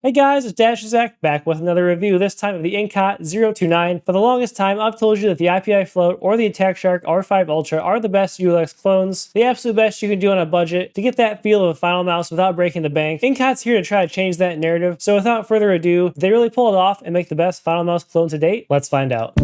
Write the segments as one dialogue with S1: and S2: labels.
S1: Hey guys, it's DashZack back with another review, this time of the Incot 029. For the longest time, I've told you that the IPI Float or the Attack Shark R5 Ultra are the best ULX clones, the absolute best you can do on a budget to get that feel of a final mouse without breaking the bank. Incot's here to try to change that narrative, so without further ado, did they really pull it off and make the best final mouse clone to date? Let's find out.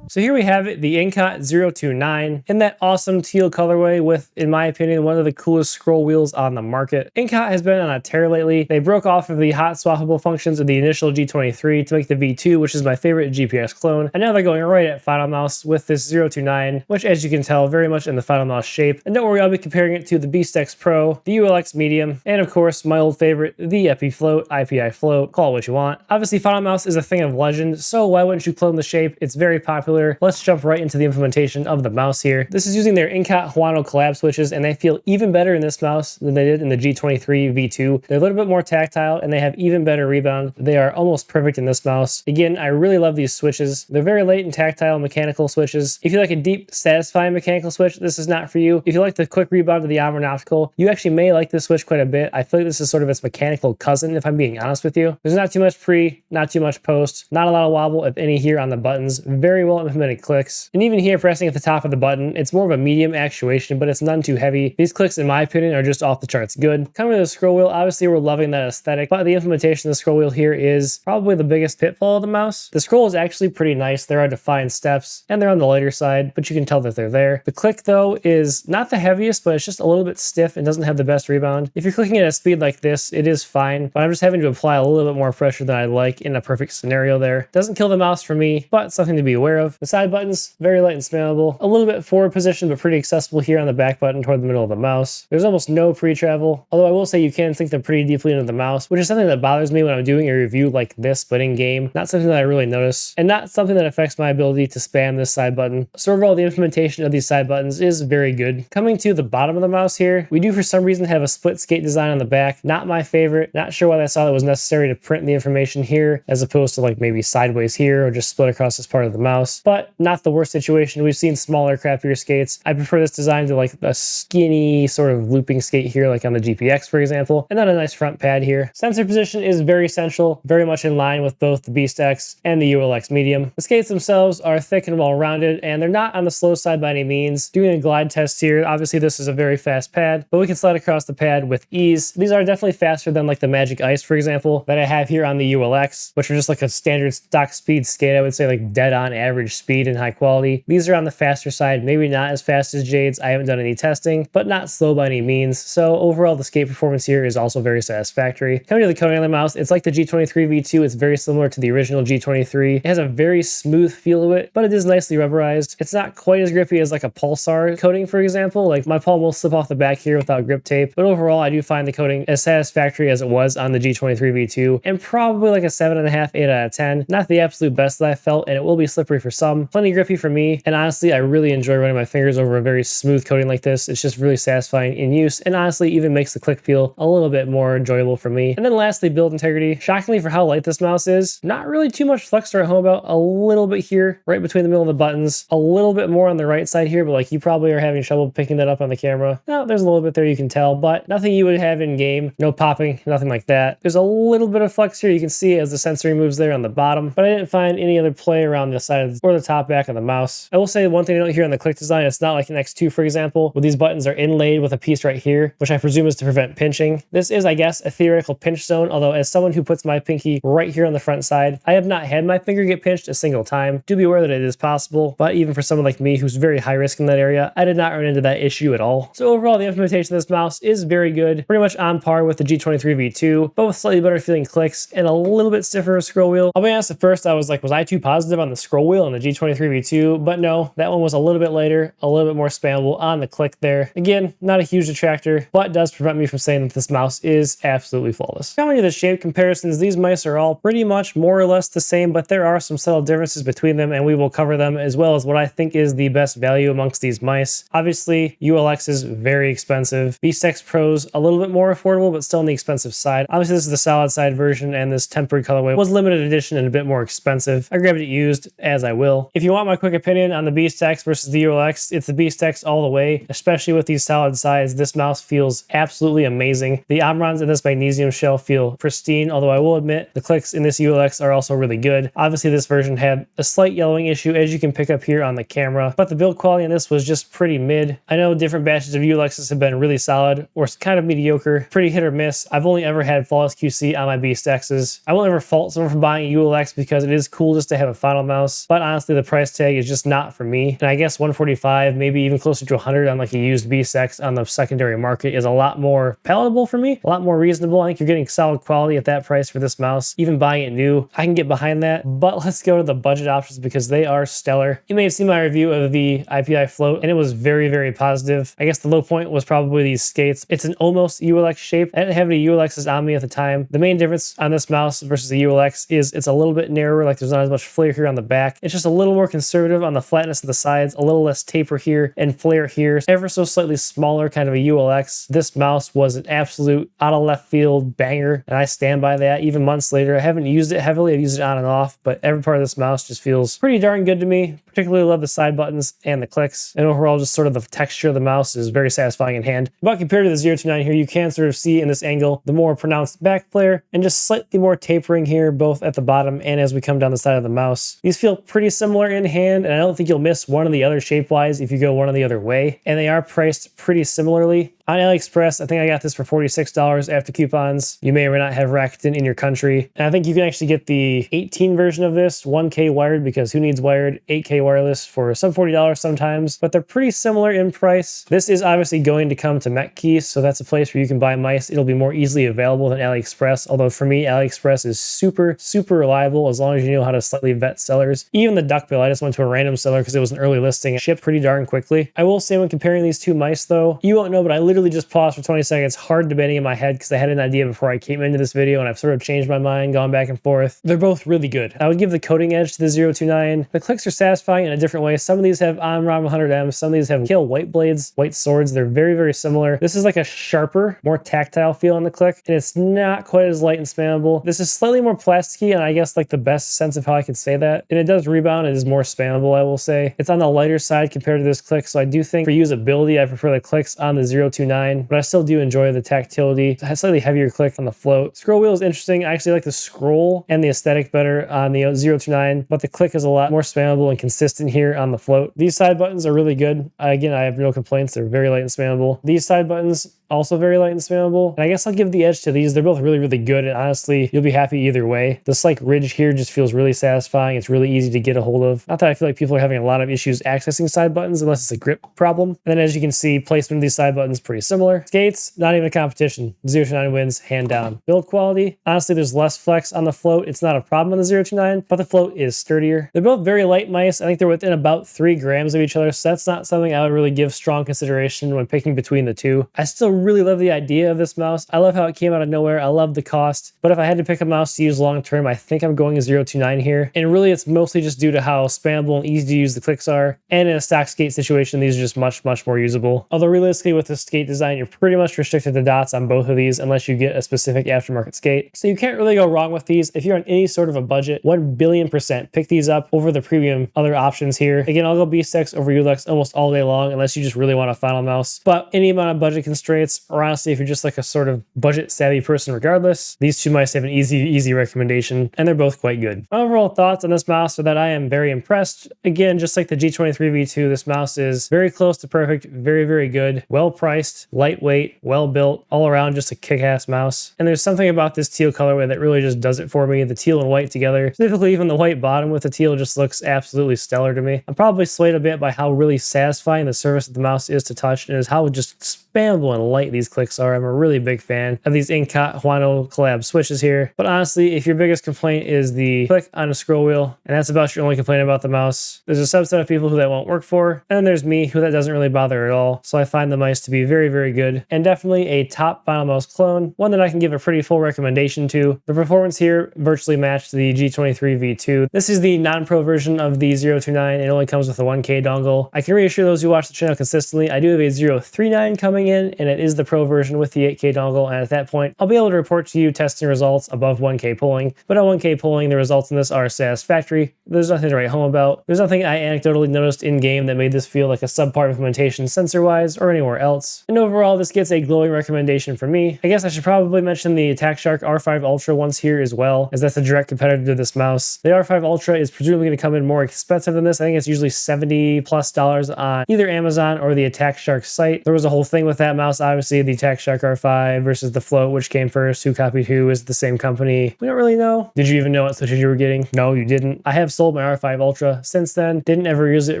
S1: So here we have it, the Incot 029, in that awesome teal colorway with, in my opinion, one of the coolest scroll wheels on the market. Incot has been on a tear lately. They broke off of the hot swappable functions of the initial G23 to make the V2, which is my favorite GPS clone, and now they're going right at Final Mouse with this 029, which as you can tell, very much in the Final Mouse shape. And don't worry, I'll be comparing it to the BeastX Pro, the ULX Medium, and of course, my old favorite, the Epi Float, IPI Float, call it what you want. Obviously, Final Mouse is a thing of legend, so why wouldn't you clone the shape? It's very popular. Let's jump right into the implementation of the mouse here. This is using their Incot Huano collab switches, and they feel even better in this mouse than they did in the G23 V2. They're a little bit more tactile, and they have even better rebound. They are almost perfect in this mouse. Again, I really love these switches. They're very late and tactile mechanical switches. If you like a deep, satisfying mechanical switch, this is not for you. If you like the quick rebound of the Omron Optical, you actually may like this switch quite a bit. I feel like this is sort of its mechanical cousin, if I'm being honest with you. There's not too much pre, not too much post, not a lot of wobble, if any, here on the buttons. Very well implemented clicks. And even here, pressing at the top of the button, it's more of a medium actuation, but it's none too heavy. These clicks, in my opinion, are just off the charts good. Coming to the scroll wheel, obviously we're loving that aesthetic, but the implementation of the scroll wheel here is probably the biggest pitfall of the mouse. The scroll is actually pretty nice. There are defined steps, and they're on the lighter side, but you can tell that they're there. The click, though, is not the heaviest, but it's just a little bit stiff and doesn't have the best rebound. If you're clicking at a speed like this, it is fine, but I'm just having to apply a little bit more pressure than I'd like in a perfect scenario there. Doesn't kill the mouse for me, but something to be aware of. The side buttons, very light and spammable. A little bit forward position, but pretty accessible here on the back button toward the middle of the mouse. There's almost no pre-travel, although I will say you can sink them pretty deeply into the mouse, which is something that bothers me when I'm doing a review like this, but in game. Not something that I really notice, and not something that affects my ability to spam this side button. So overall, the implementation of these side buttons is very good. Coming to the bottom of the mouse here, we do for some reason have a split skate design on the back. Not my favorite. Not sure why I saw that was necessary to print the information here, as opposed to like maybe sideways here, or just split across this part of the mouse, but not the worst situation. We've seen smaller, crappier skates. I prefer this design to like a skinny sort of looping skate here, like on the GPX, for example, and then a nice front pad here. Sensor position is very central, very much in line with both the BeastX and the ULX Medium. The skates themselves are thick and well-rounded, and they're not on the slow side by any means. Doing a glide test here, obviously this is a very fast pad, but we can slide across the pad with ease. These are definitely faster than like the Magic Ice, for example, that I have here on the ULX, which are just like a standard stock speed skate. I would say like dead on average speed and high quality. These are on the faster side, maybe not as fast as Jade's. I haven't done any testing, but not slow by any means. So overall, the skate performance here is also very satisfactory. Coming to the coating on the mouse, it's like the G23 V2. It's very similar to the original G23. It has a very smooth feel to it, but it is nicely rubberized. It's not quite as grippy as like a Pulsar coating, for example. Like my palm will slip off the back here without grip tape, but overall, I do find the coating as satisfactory as it was on the G23 V2, and probably like a 7.5, 8 out of 10. Not the absolute best that I felt, and it will be slippery for some. Plenty grippy for me, and honestly, I really enjoy running my fingers over a very smooth coating like this. It's just really satisfying in use, and honestly even makes the click feel a little bit more enjoyable for me. And then lastly, build integrity. Shockingly for how light this mouse is, not really too much flex to write home about. A little bit here, right between the middle of the buttons, a little bit more on the right side here, but like you probably are having trouble picking that up on the camera. No, there's a little bit there you can tell, but nothing you would have in game. No popping, nothing like that. There's a little bit of flex here you can see as the sensor moves there on the bottom, but I didn't find any other play around the side or the top back of the mouse. I will say one thing I don't hear on the click design, it's not like an X2, for example, where these buttons are inlaid with a piece right here, which I presume is to prevent pinching. This is, I guess, a theoretical pinch zone, although as someone who puts my pinky right here on the front side, I have not had my finger get pinched a single time. Do be aware that it is possible, but even for someone like me who's very high risk in that area, I did not run into that issue at all. So overall, the implementation of this mouse is very good, pretty much on par with the G23 V2, but with slightly better feeling clicks and a little bit stiffer scroll wheel. I'll be honest, at first I was like, was I too positive on the scroll wheel on the G23 V2? But no, that one was a little bit lighter, a little bit more spammable on the click there. Again, not a huge detractor, but does prevent me from saying that this mouse is absolutely flawless. Coming to the shape comparisons, these mice are all pretty much more or less the same, but there are some subtle differences between them, and we will cover them, as well as what I think is the best value amongst these mice. Obviously, ULX is very expensive. BeastX Pro's a little bit more affordable, but still on the expensive side. Obviously, this is the solid side version, and this tempered colorway was limited edition and a bit more expensive. I grabbed it used, as I will. will. If you want my quick opinion on the Beast X versus the ULX, it's the Beast X all the way, especially with these solid sides. This mouse feels absolutely amazing. The Omrons in this magnesium shell feel pristine, although I will admit the clicks in this ULX are also really good. Obviously, this version had a slight yellowing issue, as you can pick up here on the camera, but the build quality in this was just pretty mid. I know different batches of ULXs have been really solid or kind of mediocre, pretty hit or miss. I've only ever had flawless QC on my Beast X's. I won't ever fault someone for buying a ULX because it is cool just to have a final mouse, but honestly, the price tag is just not for me. And I guess 145, maybe even closer to 100 on like a used Beast X on the secondary market is a lot more palatable for me, a lot more reasonable. I think you're getting solid quality at that price for this mouse. Even buying it new, I can get behind that. But let's go to the budget options because they are stellar. You may have seen my review of the IPI Float and it was very, very positive. I guess the low point was probably these skates. It's an almost ULX shape. I didn't have any ULXs on me at the time. The main difference on this mouse versus the ULX is it's a little bit narrower, like there's not as much flare here on the back. It's just a little more conservative on the flatness of the sides, a little less taper here and flare here, ever so slightly smaller kind of a ULX. This mouse was an absolute out of left field banger, and I stand by that even months later. I haven't used it heavily, I've used it on and off, but every part of this mouse just feels pretty darn good to me. Particularly love the side buttons and the clicks, and overall just sort of the texture of the mouse is very satisfying in hand. But compared to the 029 here, you can sort of see in this angle the more pronounced back flare and just slightly more tapering here, both at the bottom and as we come down the side of the mouse. These feel pretty similar in hand, and I don't think you'll miss one or the other shape-wise if you go one or the other way, and they are priced pretty similarly. On AliExpress, I think I got this for $46 after coupons. You may or may not have Rakuten in your country. And I think you can actually get the 18 version of this, 1K wired, because who needs wired, 8K wireless for some $40 sometimes, but they're pretty similar in price. This is obviously going to come to Mechkeys, so that's a place where you can buy mice. It'll be more easily available than AliExpress, although for me, AliExpress is super, super reliable as long as you know how to slightly vet sellers. Even the duckbill, I just went to a random seller because it was an early listing. It shipped pretty darn quickly. I will say when comparing these two mice though, you won't know, but I literally just paused for 20 seconds, hard debating in my head because I had an idea before I came into this video and I've sort of changed my mind, gone back and forth. They're both really good. I would give the coating edge to the 029. The clicks are satisfying in a different way. Some of these have Omron 100M, some of these have Kill white blades, white swords. They're very, very similar. This is like a sharper, more tactile feel on the click, and it's not quite as light and spammable. This is slightly more plasticky, and I guess like the best sense of how I could say that. And it does rebound. It is more spammable, I will say. It's on the lighter side compared to this click, so I do think for usability, I prefer the clicks on the 029, but I still do enjoy the tactility. A slightly heavier click on the float. Scroll wheel is interesting. I actually like the scroll and the aesthetic better on the 029, but the click is a lot more spammable and consistent here on the float. These side buttons are really good. Again, I have no complaints. They're very light and spammable. These side buttons also very light and spammable. And I guess I'll give the edge to these. They're both really, really good. And honestly, you'll be happy either way. This like ridge here just feels really satisfying. It's really easy to get a hold of. Not that I feel like people are having a lot of issues accessing side buttons unless it's a grip problem. And then as you can see, placement of these side buttons pretty similar. Skates, not even a competition. 029 wins, hand down. Build quality, honestly, there's less flex on the float. It's not a problem on the 029, but the float is sturdier. They're both very light mice. I think they're within about 3 grams of each other. So that's not something I would really give strong consideration when picking between the two. I still really love the idea of this mouse. I love how it came out of nowhere. I love the cost, but if I had to pick a mouse to use long term, I think I'm going a 029 here. And really it's mostly just due to how spammable and easy to use the clicks are. And in a stock skate situation, these are just much, much more usable. Although realistically with the skate design, you're pretty much restricted to dots on both of these unless you get a specific aftermarket skate. So you can't really go wrong with these. If you're on any sort of a budget, 1,000,000,000% pick these up over the premium other options here. Again, I'll go Beast X over ULX almost all day long unless you just really want a final mouse. But any amount of budget constraints, or honestly, if you're just like a sort of budget savvy person regardless, these two mice have an easy recommendation, and they're both quite good. My overall thoughts on this mouse are that I am very impressed. Again, just like the G23 V2, this mouse is very close to perfect, very, very good, well priced, lightweight, well built, all around just a kick-ass mouse. And there's something about this teal colorway that really just does it for me. The teal and white together, specifically even the white bottom with the teal, just looks absolutely stellar to me. I'm probably swayed a bit by how really satisfying the surface of the mouse is to touch, and is how just spammable and light these clicks are. I'm a really big fan of these Incat Huano collab switches here. But honestly, if your biggest complaint is the click on a scroll wheel, and that's about your only complaint about the mouse, there's a subset of people who that won't work for, and then there's me who that doesn't really bother at all. So I find the mice to be very, very good, and definitely a top final mouse clone, one that I can give a pretty full recommendation to. The performance here virtually matched the G23 V2. This is the non-pro version of the 029. It only comes with a 1K dongle. I can reassure those who watch the channel consistently, I do have a 039 coming in, and it is the Pro version with the 8K dongle, and at that point, I'll be able to report to you testing results above 1K polling. But at 1K polling, the results in this are satisfactory. There's nothing to write home about. There's nothing I anecdotally noticed in-game that made this feel like a subpar implementation sensor-wise or anywhere else. And overall, this gets a glowing recommendation from me. I guess I should probably mention the Attack Shark R5 Ultra ones here as well, as that's a direct competitor to this mouse. The R5 Ultra is presumably going to come in more expensive than this. I think it's usually $70+ on either Amazon or the Attack Shark site. There was a whole thing with that mouse. Obviously, the Attack Shark R5 versus the Float, which came first, who copied who, is the same company. We don't really know. Did you even know what switches you were getting? No, you didn't. I have sold my R5 Ultra since then. Didn't ever use it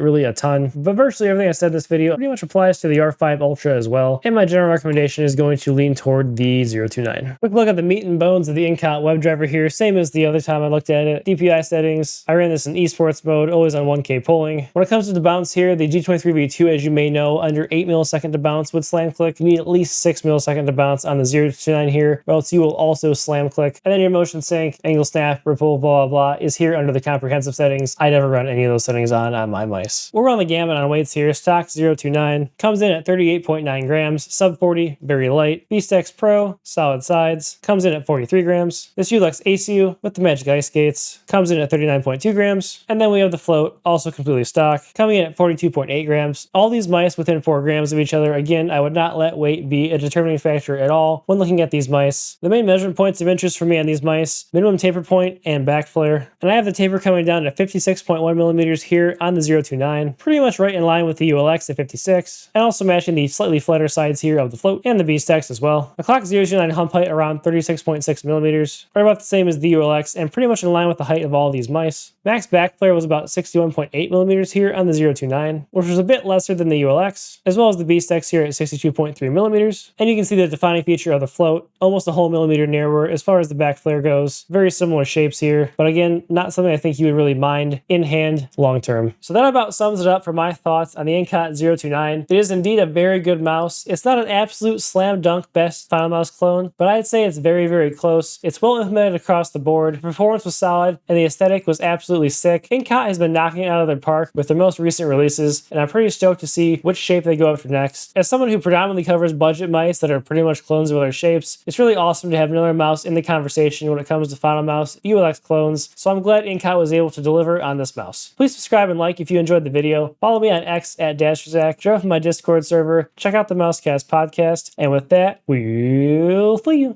S1: really a ton, but virtually everything I said in this video pretty much applies to the R5 Ultra as well. And my general recommendation is going to lean toward the 029. Quick look at the meat and bones of the Incot WebDriver here. Same as the other time I looked at it. DPI settings. I ran this in esports mode, always on 1K polling. When it comes to the bounce here, the G23V2, as you may know, under 8 millisecond to bounce with slam click. You need at least 6 millisecond to bounce on the 029 here, or else you will also slam click. And then your motion sync, angle snap, ripple, blah, blah, blah, is here under the comprehensive settings. I never run any of those settings on my mice. We'll run the gamut on weights here. Stock 029 comes in at 38.9 grams, sub 40, very light. BeastX Pro, solid sides, comes in at 43 grams. This Ulex ACU with the Magic Ice Skates comes in at 39.2 grams. And then we have the Float, also completely stock, coming in at 42.8 grams. All these mice within 4 grams of each other. Again, I would not let weight be a determining factor at all when looking at these mice. The main measurement points of interest for me on these mice, minimum taper point and back flare. And I have the taper coming down to 56.1 millimeters here on the 029, pretty much right in line with the ULX at 56, and also matching the slightly flatter sides here of the Float and the BeastX as well. The clock 029 hump height around 36.6 millimeters, right about the same as the ULX, and pretty much in line with the height of all these mice. Max back flare was about 61.8 millimeters here on the 029, which was a bit lesser than the ULX, as well as the BeastX here at 62.3 millimeters. And you can see the defining feature of the Float, almost a whole millimeter narrower as far as the back flare goes. Very similar shapes here, but again, not something I think you would really mind in hand long term. So that about sums it up for my thoughts on the Incot 029. It is indeed a very good mouse. It's not an absolute slam dunk best Final Mouse clone, but I'd say it's very, very close. It's well implemented across the board. The performance was solid, and the aesthetic was absolutely sick. Incot has been knocking it out of their park with their most recent releases, and I'm pretty stoked to see which shape they go after next. As someone who predominantly covers budget mice that are pretty much clones of other shapes, it's really awesome to have another mouse in the conversation when it comes to Final Mouse ULX clones, so I'm glad Incot was able to deliver on this mouse. Please subscribe and like if you enjoyed the video. Follow me on X at DasherZach. Join up in my Discord server. Check out the Mousecast podcast. And with that, we'll see you.